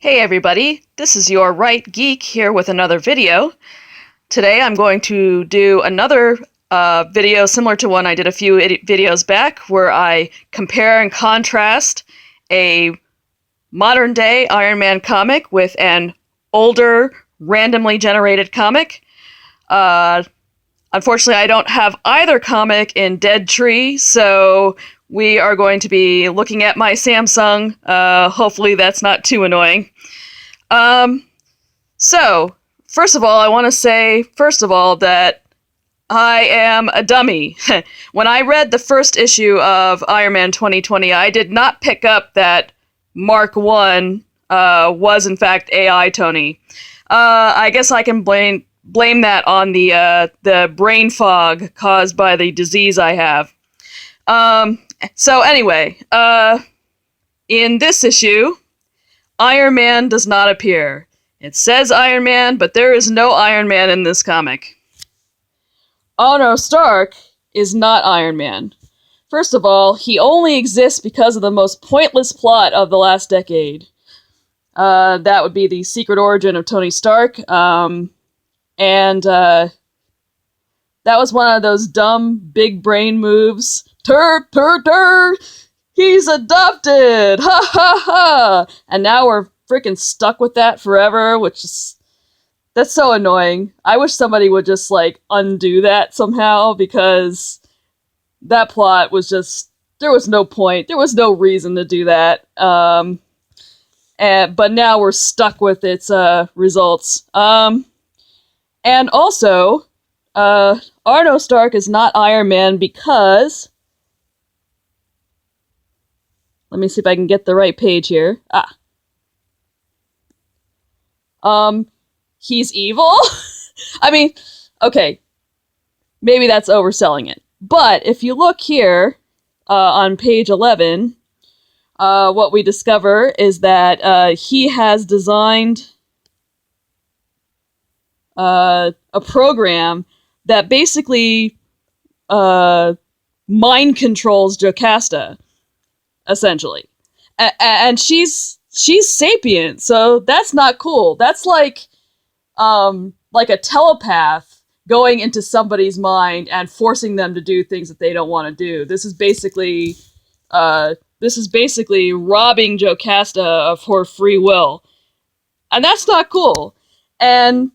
Hey everybody, this is your Right Geek here with another video. Today I'm going to do another video similar to one I did a few videos back where I compare and contrast a modern day Iron Man comic with an older randomly generated comic. Unfortunately, I don't have either comic in Dead Tree, so we are going to be looking at my Samsung. Hopefully that's not too annoying. So, first of all, I want to say, that I am a dummy. When I read the first issue of Iron Man 2020, I did not pick up that Mark 1 was in fact AI Tony. I guess I can blame that on the brain fog caused by the disease I have. So anyway, in this issue, Iron Man does not appear. It says Iron Man, but there is no Iron Man in this comic. Otto Stark is not Iron Man. First of all, he only exists because of the most pointless plot of the last decade. That would be the secret origin of Tony Stark. And that was one of those dumb, big brain moves. He's adopted! Ha ha ha! And now we're freaking stuck with that forever, that's so annoying. I wish somebody would just, undo that somehow, because that plot was there was no point, there was no reason to do that. But now we're stuck with its, results. And also, Arno Stark is not Iron Man because... Let me see if I can get the right page here. He's evil? I mean, okay, maybe that's overselling it. But if you look here, on page 11, what we discover is that he has designed a program that basically mind controls Jocasta, essentially. And she's sapient, so that's not cool. That's like a telepath going into somebody's mind and forcing them to do things that they don't want to do. This is basically robbing Jocasta of her free will. And that's not cool. And,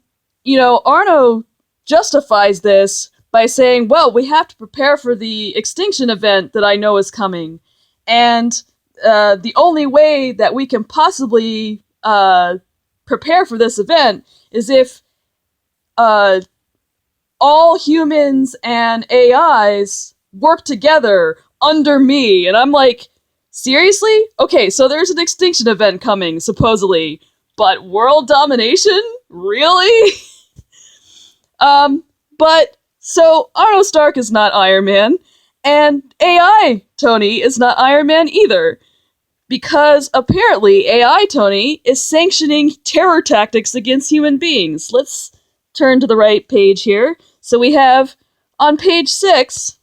Arno justifies this by saying, well, we have to prepare for the extinction event that I know is coming. And the only way that we can possibly prepare for this event is if all humans and AIs work together under me. And I'm like, seriously? Okay, so there's an extinction event coming, supposedly, but world domination? Really? But, so Arno Stark is not Iron Man, and AI Tony is not Iron Man either. Because apparently AI Tony is sanctioning terror tactics against human beings. Let's turn to the right page here. So we have, on page 6,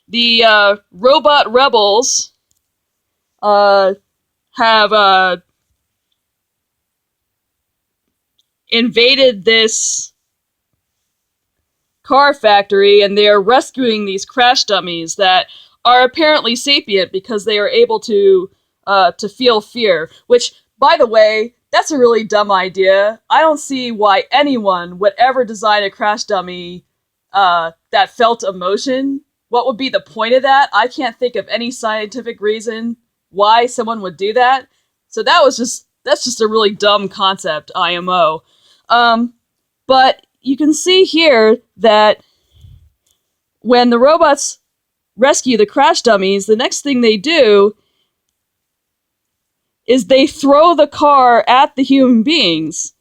the robot rebels have invaded this car factory, and they are rescuing these crash dummies that are apparently sapient because they are able to feel fear. Which, by the way, that's a really dumb idea. I don't see why anyone would ever design a crash dummy that felt emotion. What would be the point of that? I can't think of any scientific reason why someone would do that. So that's just a really dumb concept, IMO. But you can see here that when the robots rescue the crash dummies, the next thing they do is they throw the car at the human beings.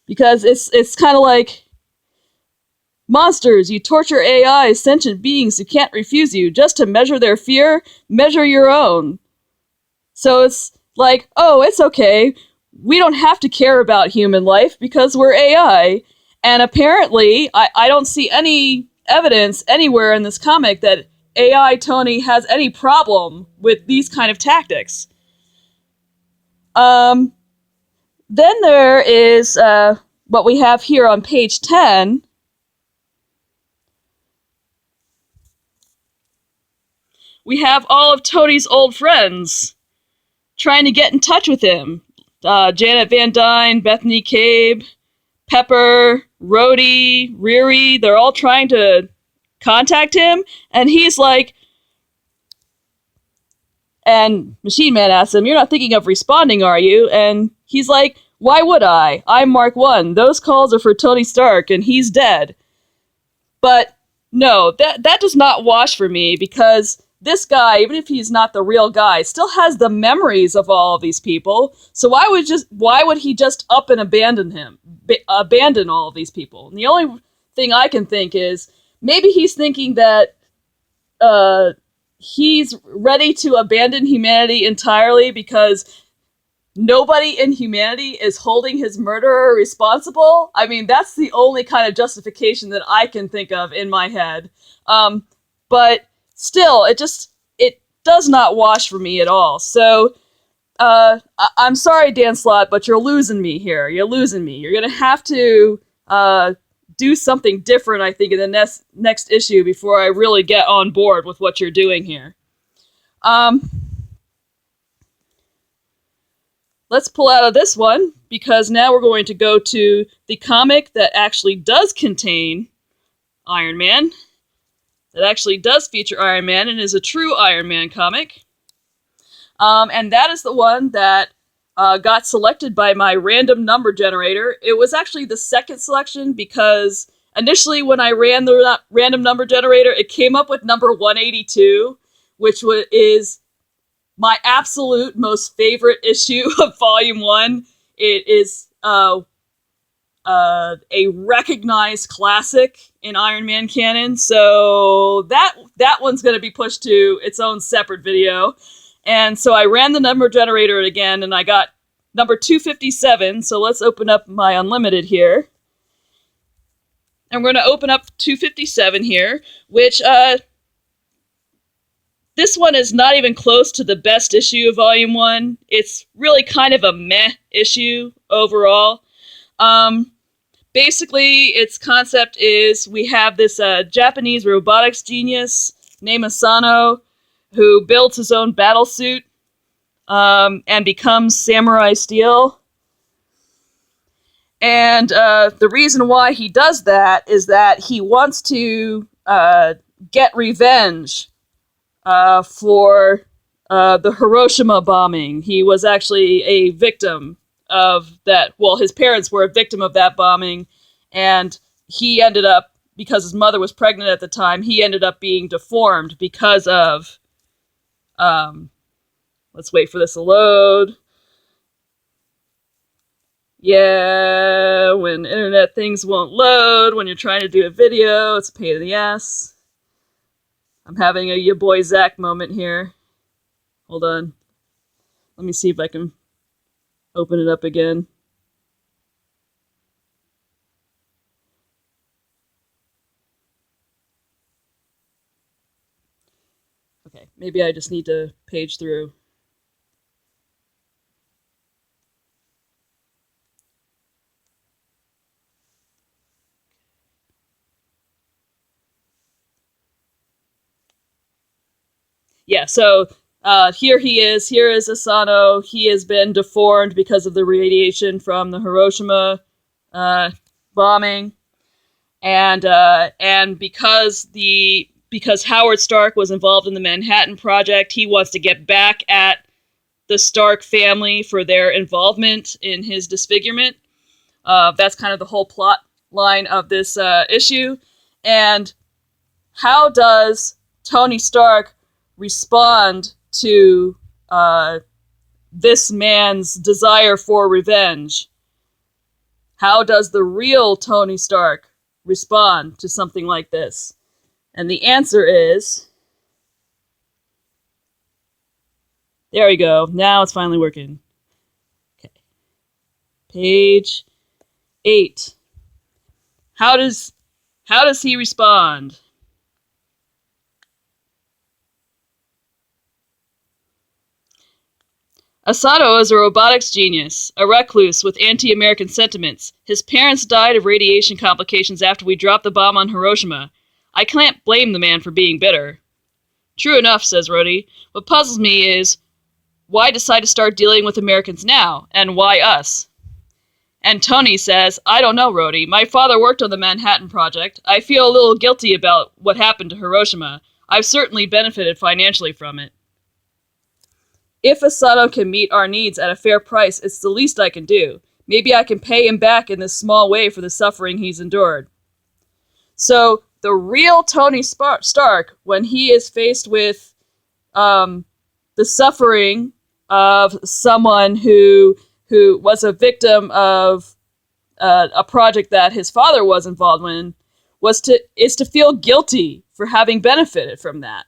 Because it's kind of like, monsters, you torture AI, sentient beings who can't refuse you. Just to measure their fear, measure your own. So it's like, oh, it's okay. We don't have to care about human life because we're AI. And apparently, I don't see any evidence anywhere in this comic that AI Tony has any problem with these kind of tactics. Um, then there is what we have here on page 10. We have all of Tony's old friends trying to get in touch with him. Janet Van Dyne, Bethany Cabe, Pepper, Rhodey, Riri, they're all trying to contact him, and he's like, and Machine Man asks him, "You're not thinking of responding, are you?" And he's like, "Why would I? I'm Mark 1. Those calls are for Tony Stark, and he's dead." But no, that does not wash for me, because this guy, even if he's not the real guy, still has the memories of all of these people. So why would he just up and abandon all of these people? And the only thing I can think is maybe he's thinking that he's ready to abandon humanity entirely because nobody in humanity is holding his murderer responsible. I mean, that's the only kind of justification that I can think of in my head. But still, it does not wash for me at all. So, I'm sorry, Dan Slott, but you're losing me here. You're losing me. You're gonna have to do something different, I think, in the next issue before I really get on board with what you're doing here. Let's pull out of this one, because now we're going to go to the comic that actually does contain Iron Man, that actually does feature Iron Man and is a true Iron Man comic. And that is the one that got selected by my random number generator. It was actually the second selection, because initially when I ran the random number generator, it came up with number 182, which is my absolute most favorite issue of Volume 1. It is a recognized classic in Iron Man canon, so that one's going to be pushed to its own separate video. And so I ran the number generator again, and I got number 257, so let's open up my Unlimited here. And we're going to open up 257 here, which, this one is not even close to the best issue of Volume 1. It's really kind of a meh issue overall. Basically, its concept is we have this Japanese robotics genius named Asano who builds his own battle suit and becomes Samurai Steel. And the reason why he does that is that he wants to get revenge for the Hiroshima bombing. He was actually a victim of that. Well, his parents were a victim of that bombing, and he ended up, because his mother was pregnant at the time, he ended up being deformed because of, let's wait for this to load. Yeah, when internet things won't load, when you're trying to do a video, it's a pain in the ass. I'm having a ya boy Zach moment here. Hold on. Let me see if I can open it up again. Okay, maybe I just need to page through. Yeah, so here he is. Here is Asano. He has been deformed because of the radiation from the Hiroshima bombing, and because Howard Stark was involved in the Manhattan Project, he wants to get back at the Stark family for their involvement in his disfigurement. That's kind of the whole plot line of this issue. And how does Tony Stark respond to this man's desire for revenge? How does the real Tony Stark respond to something like this? And the answer is... There we go. Now it's finally working. Okay. Page 8. How does he respond? Asano is a robotics genius, a recluse with anti-American sentiments. His parents died of radiation complications after we dropped the bomb on Hiroshima. I can't blame the man for being bitter. True enough, says Rhodey. What puzzles me is, why decide to start dealing with Americans now, and why us? And Tony says, I don't know, Rhodey. My father worked on the Manhattan Project. I feel a little guilty about what happened to Hiroshima. I've certainly benefited financially from it. If Asano can meet our needs at a fair price, it's the least I can do. Maybe I can pay him back in this small way for the suffering he's endured. So, the real Tony Stark, when he is faced with the suffering of someone who was a victim of a project that his father was involved in, is to feel guilty for having benefited from that.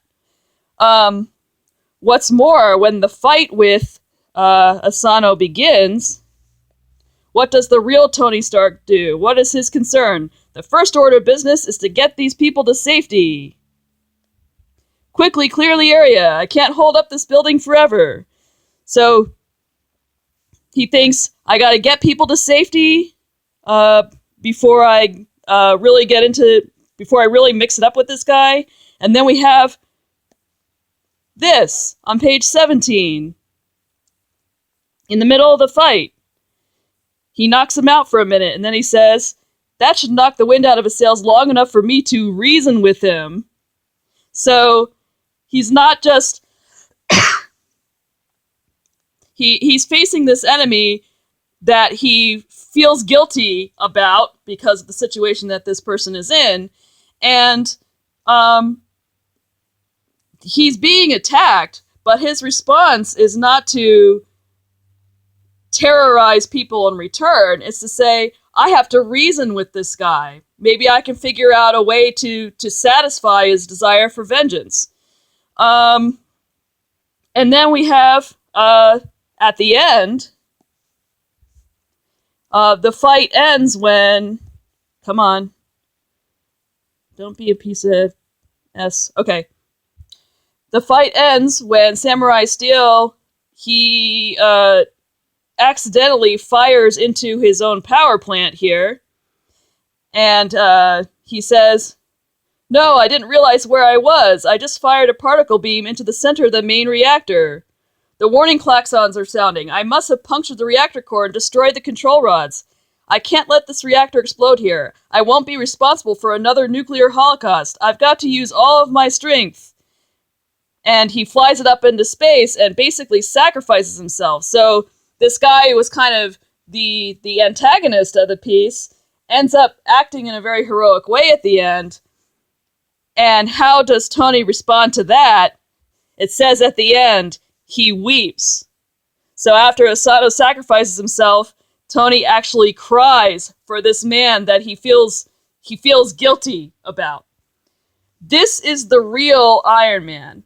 What's more, when the fight with Asano begins, what does the real Tony Stark do? What is his concern? The first order of business is to get these people to safety. Quickly clear the area. I can't hold up this building forever. So he thinks, I gotta get people to safety before I really mix it up with this guy. And then we have this on page 17. In the middle of the fight, he knocks him out for a minute, and then he says, that should knock the wind out of his sails long enough for me to reason with him. So he's not just he's facing this enemy that he feels guilty about because of the situation that this person is in, and he's being attacked, but his response is not to terrorize people in return. It's to say, I have to reason with this guy. Maybe I can figure out a way to satisfy his desire for vengeance. And then we have, at the end, the fight ends when... Come on. Don't be a piece of S. Okay. The fight ends when Samurai Steel, he accidentally fires into his own power plant here. And he says, no, I didn't realize where I was. I just fired a particle beam into the center of the main reactor. The warning klaxons are sounding. I must have punctured the reactor core and destroyed the control rods. I can't let this reactor explode here. I won't be responsible for another nuclear holocaust. I've got to use all of my strength. And he flies it up into space and basically sacrifices himself. So this guy who was kind of the antagonist of the piece ends up acting in a very heroic way at the end. And how does Tony respond to that? It says at the end, he weeps. So after Asano sacrifices himself, Tony actually cries for this man that he feels guilty about. This is the real Iron Man.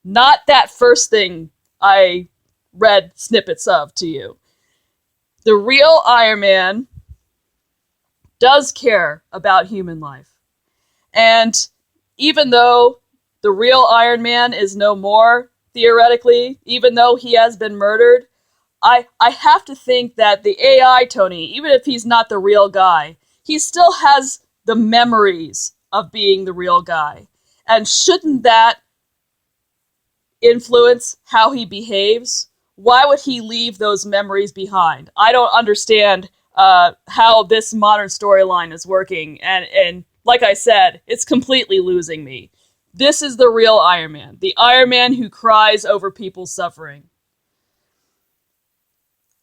Not that first thing I read snippets of to you. The real Iron Man does care about human life. And even though the real Iron Man is no more, theoretically, even though he has been murdered, I have to think that the AI Tony, even if he's not the real guy, he still has the memories of being the real guy. And shouldn't that influence how he behaves? Why would he leave those memories behind? I don't understand how this modern storyline is working. And like I said, it's completely losing me. This is the real Iron Man. The Iron Man who cries over people's suffering.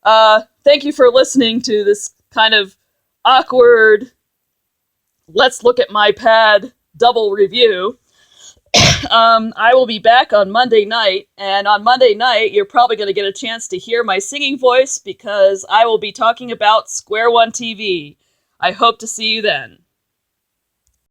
Thank you for listening to this kind of awkward, let's look at my pad double review. I will be back on Monday night, and on Monday night, you're probably going to get a chance to hear my singing voice because I will be talking about Square One TV. I hope to see you then.